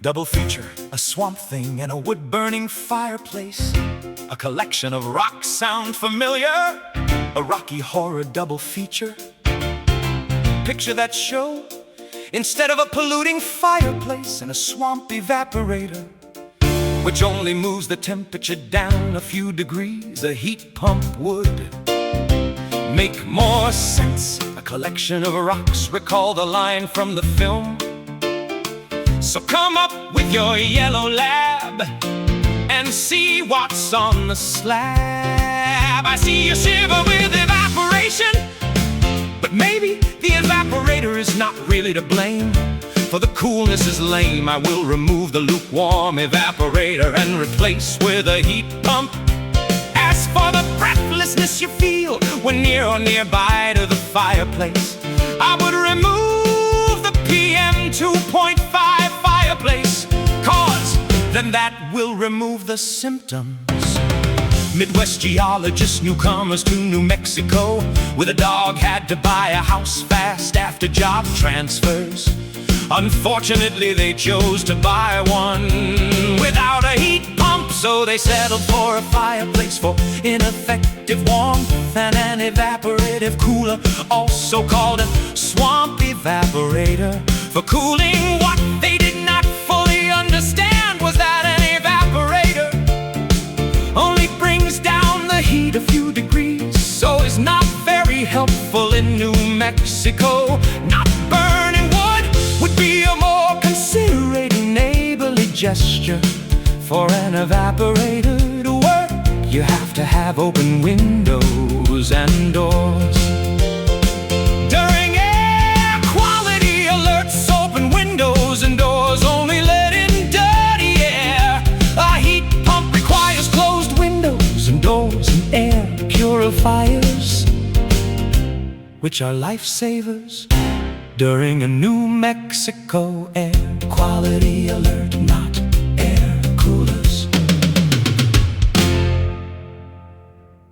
Double feature, a swamp thing and a wood-burning fireplace. A collection of rocks sound familiar. A rocky horror double feature. Picture that show instead of a polluting fireplace and a swamp evaporator, which only moves the temperature down a few degrees. A heat pump would make more sense. A collection of rocks, recall the line from the film. So come up with your yellow lab and see what's on the slab. I see you shiver with evaporation, but maybe the evaporator is not really to blame, for the coolness is lame. I will remove the lukewarm evaporator and replace with a heat pump. As for the breathlessness you feel when near or nearby to the fireplace, I would remove the PM 2.5 fireplace, cause then that will remove the symptoms. Midwest geologists, newcomers to New Mexico, with a dog had to buy a house fast after job transfers. Unfortunately, they chose to buy one without a heat pump, so they settled for a fireplace for ineffective warmth and an evaporative cooler, also called a swamp evaporator, for cooling. What they did not fully understand was that an evaporator only brings down the heat a few degrees, so is not very helpful in New Mexico. Not burning wood would be a more considerate and neighborly gesture. For an evaporator to work, you have to have open windows and doors. During air quality alerts, open windows and doors only let in dirty air. A heat pump requires closed windows and doors and air purifiers, which are lifesavers during a New Mexico air quality alert.